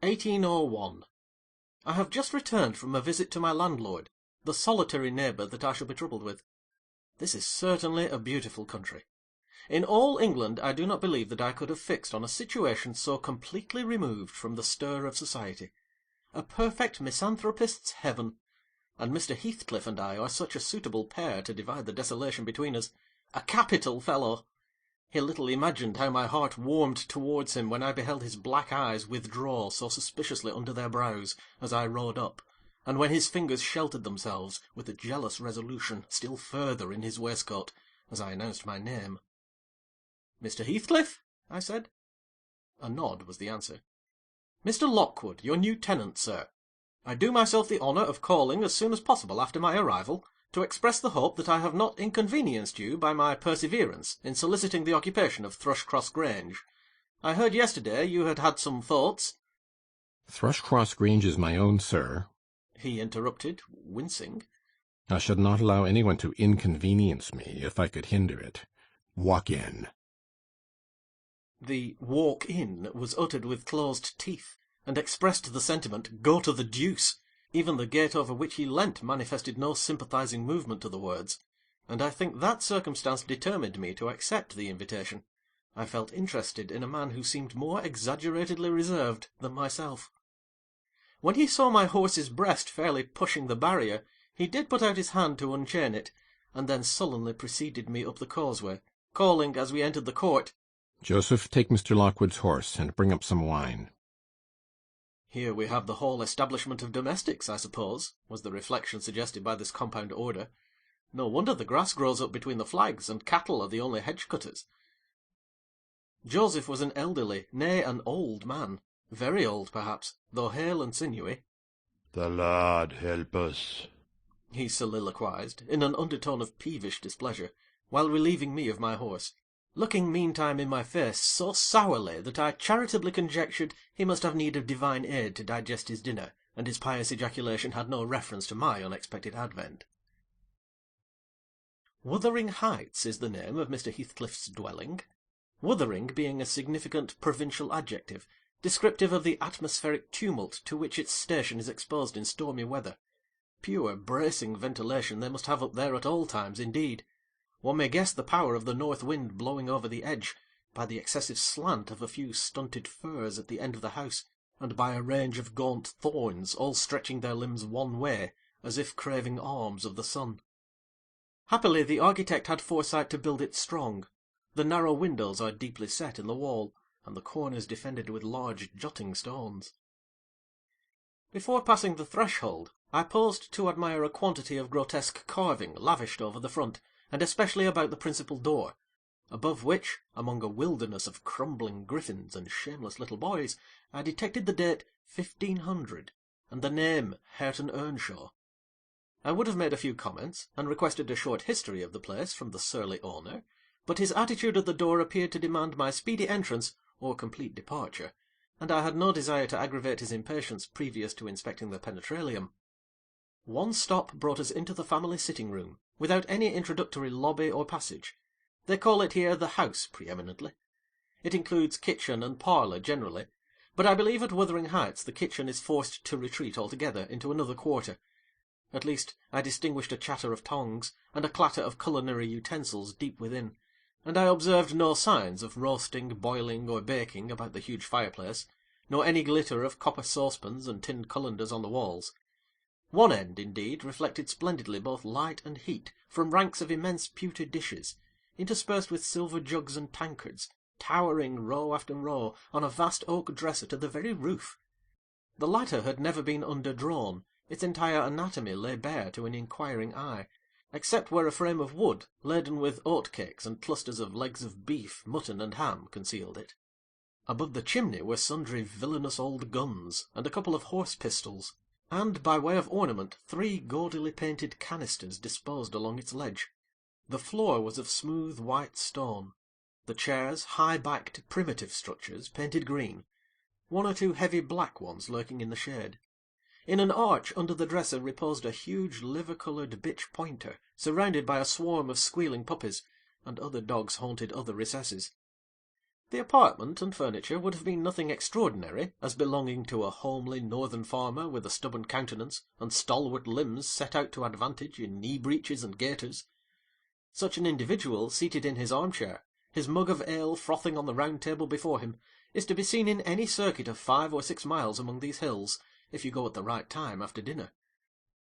1801. I have just returned from a visit to my landlord, the solitary neighbour that I shall be troubled with. This is certainly a beautiful country. In all England I do not believe that I could have fixed on a situation so completely removed from the stir of society. A perfect misanthropist's heaven, and Mr. Heathcliff and I are such a suitable pair to divide the desolation between us. A capital fellow! He little imagined how my heart warmed towards him when I beheld his black eyes withdraw so suspiciously under their brows as I rode up, and when his fingers sheltered themselves, with a jealous resolution, still further in his waistcoat, as I announced my name. "Mr. Heathcliff?" I said. A nod was the answer. "Mr. Lockwood, your new tenant, sir. I do myself the honour of calling as soon as possible after my arrival, to express the hope that I have not inconvenienced you by my perseverance in soliciting the occupation of Thrushcross Grange. I heard yesterday you had had some thoughts—" "Thrushcross Grange is my own, sir," he interrupted, wincing. "I should not allow anyone to inconvenience me, if I could hinder it. Walk in." The "walk in" was uttered with closed teeth, and expressed the sentiment, "Go to the deuce." Even the gate over which he leant manifested no sympathizing movement to the words, and I think that circumstance determined me to accept the invitation. I felt interested in a man who seemed more exaggeratedly reserved than myself. When he saw my horse's breast fairly pushing the barrier, he did put out his hand to unchain it, and then sullenly preceded me up the causeway, calling as we entered the court, "Joseph, take Mr. Lockwood's horse, and bring up some wine." Here we have the whole establishment of domestics, I suppose, was the reflection suggested by this compound order. No wonder the grass grows up between the flags, and cattle are the only hedge-cutters. Joseph was an elderly, nay, an old man, very old perhaps, though hale and sinewy. "The Lord help us," he soliloquized, in an undertone of peevish displeasure, while relieving me of my horse, looking meantime in my face so sourly that I charitably conjectured he must have need of divine aid to digest his dinner, and his pious ejaculation had no reference to my unexpected advent. Wuthering Heights is the name of Mr. Heathcliff's dwelling, Wuthering being a significant provincial adjective, descriptive of the atmospheric tumult to which its station is exposed in stormy weather. Pure bracing ventilation they must have up there at all times, indeed. One may guess the power of the north wind blowing over the edge, by the excessive slant of a few stunted firs at the end of the house, and by a range of gaunt thorns all stretching their limbs one way, as if craving alms of the sun. Happily the architect had foresight to build it strong. The narrow windows are deeply set in the wall, and the corners defended with large jutting stones. Before passing the threshold, I paused to admire a quantity of grotesque carving lavished over the front, and especially about the principal door, above which, among a wilderness of crumbling griffins and shameless little boys, I detected the date 1500, and the name Hareton Earnshaw. I would have made a few comments, and requested a short history of the place from the surly owner, but his attitude at the door appeared to demand my speedy entrance or complete departure, and I had no desire to aggravate his impatience previous to inspecting the penetralium. One stop brought us into the family sitting-room, without any introductory lobby or passage. They call it here the house pre-eminently. It includes kitchen and parlour generally, but I believe at Wuthering Heights the kitchen is forced to retreat altogether into another quarter. At least, I distinguished a chatter of tongues, and a clatter of culinary utensils deep within, and I observed no signs of roasting, boiling, or baking about the huge fireplace, nor any glitter of copper saucepans and tin colanders on the walls. One end, indeed, reflected splendidly both light and heat from ranks of immense pewter dishes, interspersed with silver jugs and tankards, towering row after row on a vast oak dresser to the very roof. The latter had never been underdrawn, its entire anatomy lay bare to an inquiring eye, except where a frame of wood, laden with oat-cakes and clusters of legs of beef, mutton, and ham, concealed it. Above the chimney were sundry villainous old guns, and a couple of horse-pistols, and, by way of ornament, 3 gaudily painted canisters disposed along its ledge. The floor was of smooth white stone, the chairs high-backed primitive structures painted green, 1 or 2 heavy black ones lurking in the shade. In an arch under the dresser reposed a huge liver-coloured bitch pointer, surrounded by a swarm of squealing puppies, and other dogs haunted other recesses. The apartment and furniture would have been nothing extraordinary, as belonging to a homely northern farmer with a stubborn countenance and stalwart limbs set out to advantage in knee-breeches and gaiters. Such an individual, seated in his armchair, his mug of ale frothing on the round table before him, is to be seen in any circuit of 5 or 6 miles among these hills, if you go at the right time after dinner.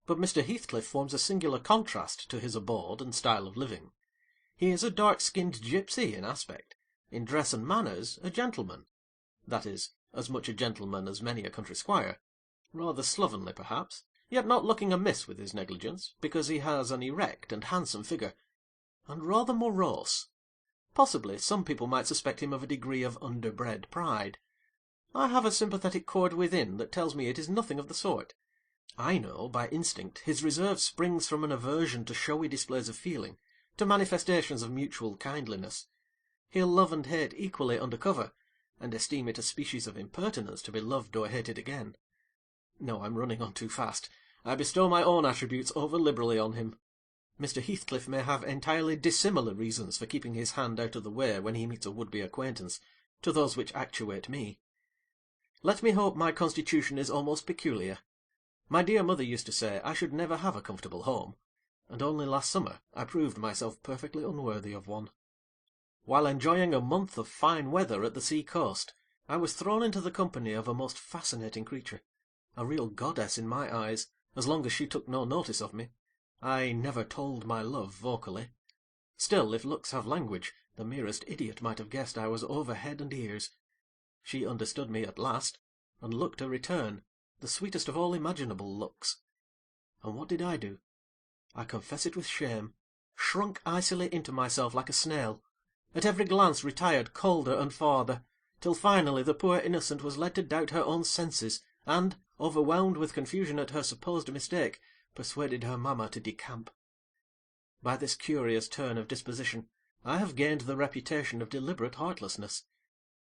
But Mr. Heathcliff forms a singular contrast to his abode and style of living. He is a dark-skinned gipsy in aspect, in dress and manners a gentleman, that is, as much a gentleman as many a country squire, rather slovenly perhaps, yet not looking amiss with his negligence, because he has an erect and handsome figure, and rather morose. Possibly some people might suspect him of a degree of underbred pride. I have a sympathetic chord within that tells me it is nothing of the sort. I know, by instinct, his reserve springs from an aversion to showy displays of feeling, to manifestations of mutual kindliness. He'll love and hate equally under cover, and esteem it a species of impertinence to be loved or hated again. No, I'm running on too fast. I bestow my own attributes over-liberally on him. Mr. Heathcliff may have entirely dissimilar reasons for keeping his hand out of the way when he meets a would-be acquaintance, to those which actuate me. Let me hope my constitution is almost peculiar. My dear mother used to say I should never have a comfortable home, and only last summer I proved myself perfectly unworthy of one. While enjoying a month of fine weather at the sea-coast, I was thrown into the company of a most fascinating creature, a real goddess in my eyes, as long as she took no notice of me. I never told my love vocally. Still, if looks have language, the merest idiot might have guessed I was over head and ears. She understood me at last, and looked a return, the sweetest of all imaginable looks. And what did I do? I confess it with shame, shrunk icily into myself like a snail, at every glance retired colder and farther, till finally the poor innocent was led to doubt her own senses, and, overwhelmed with confusion at her supposed mistake, persuaded her mamma to decamp. By this curious turn of disposition, I have gained the reputation of deliberate heartlessness,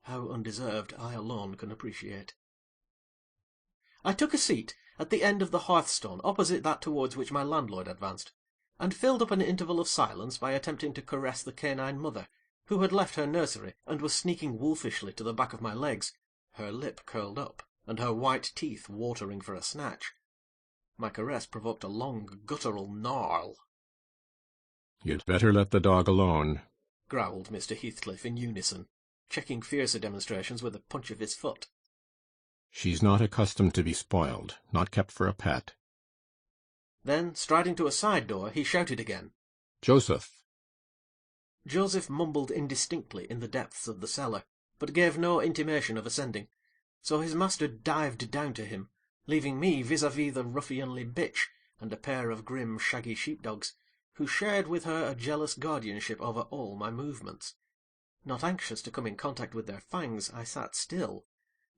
how undeserved I alone can appreciate. I took a seat at the end of the hearthstone opposite that towards which my landlord advanced, and filled up an interval of silence by attempting to caress the canine mother, who had left her nursery and was sneaking wolfishly to the back of my legs, her lip curled up, and her white teeth watering for a snatch. My caress provoked a long guttural gnarl. "You'd better let the dog alone," growled Mr. Heathcliff in unison, checking fiercer demonstrations with a punch of his foot. "She's not accustomed to be spoiled, not kept for a pet." Then, striding to a side door, he shouted again, "Joseph!" Joseph mumbled indistinctly in the depths of the cellar, but gave no intimation of ascending, so his master dived down to him, leaving me vis-à-vis the ruffianly bitch and a pair of grim shaggy sheepdogs, who shared with her a jealous guardianship over all my movements. Not anxious to come in contact with their fangs, I sat still,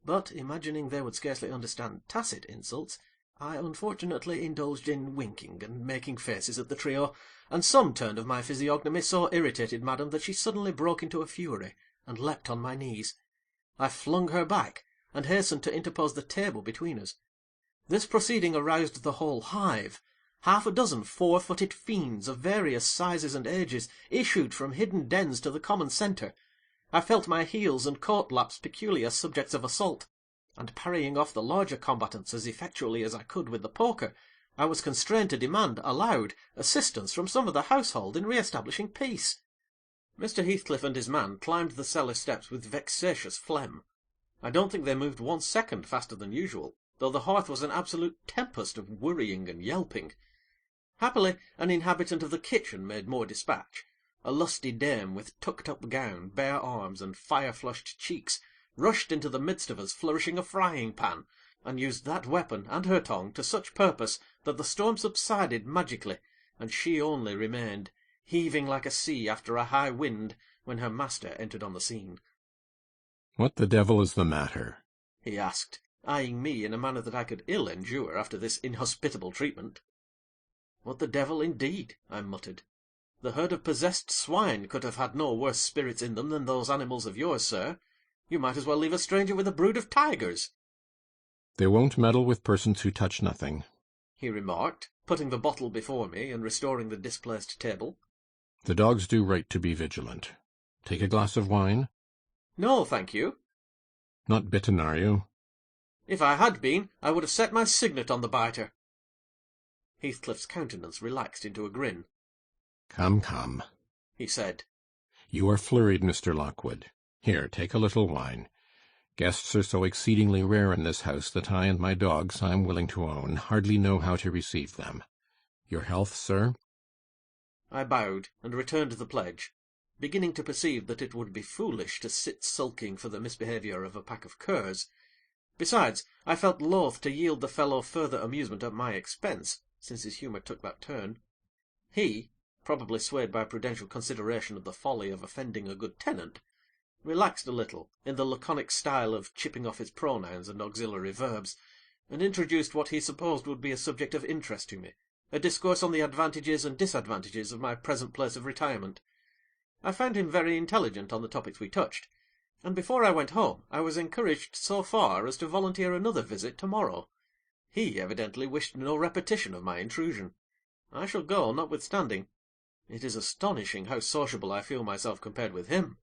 but, imagining they would scarcely understand tacit insults, I unfortunately indulged in winking and making faces at the trio, and some turn of my physiognomy so irritated madam that she suddenly broke into a fury, and leapt on my knees. I flung her back, and hastened to interpose the table between us. This proceeding aroused the whole hive. Half a dozen 4-footed fiends of various sizes and ages issued from hidden dens to the common centre. I felt my heels and coat-laps peculiar subjects of assault, and parrying off the larger combatants as effectually as I could with the poker, I was constrained to demand, aloud, assistance from some of the household in re-establishing peace. Mr. Heathcliff and his man climbed the cellar steps with vexatious phlegm. I don't think they moved 1 second faster than usual, though the hearth was an absolute tempest of worrying and yelping. Happily, an inhabitant of the kitchen made more dispatch. A lusty dame with tucked-up gown, bare arms, and fire-flushed cheeks rushed into the midst of us flourishing a frying-pan, and used that weapon and her tongue to such purpose that the storm subsided magically, and she only remained, heaving like a sea after a high wind, when her master entered on the scene. "What the devil is the matter?" he asked, eyeing me in a manner that I could ill endure after this inhospitable treatment. "What the devil, indeed?" I muttered. "The herd of possessed swine could have had no worse spirits in them than those animals of yours, sir. You might as well leave a stranger with a brood of tigers." "They won't meddle with persons who touch nothing," he remarked, putting the bottle before me and restoring the displaced table. "The dogs do right to be vigilant. Take a glass of wine?" No, thank you. Not bitten, are you? If I had been, I would have set my signet on the biter. Heathcliff's countenance relaxed into a grin. Come, come, he said. You are flurried, Mr. Lockwood. Here, take a little wine. Guests are so exceedingly rare in this house that I and my dogs, I am willing to own, hardly know how to receive them. Your health, sir? I bowed, and returned the pledge, beginning to perceive that it would be foolish to sit sulking for the misbehaviour of a pack of curs. Besides, I felt loath to yield the fellow further amusement at my expense, since his humour took that turn. He, probably swayed by prudential consideration of the folly of offending a good tenant, relaxed a little in the laconic style of chipping off his pronouns and auxiliary verbs, and introduced what he supposed would be a subject of interest to me, a discourse on the advantages and disadvantages of my present place of retirement. I found him very intelligent on the topics we touched, and before I went home I was encouraged so far as to volunteer another visit to-morrow. He evidently wished no repetition of my intrusion. I shall go, notwithstanding. It is astonishing how sociable I feel myself compared with him.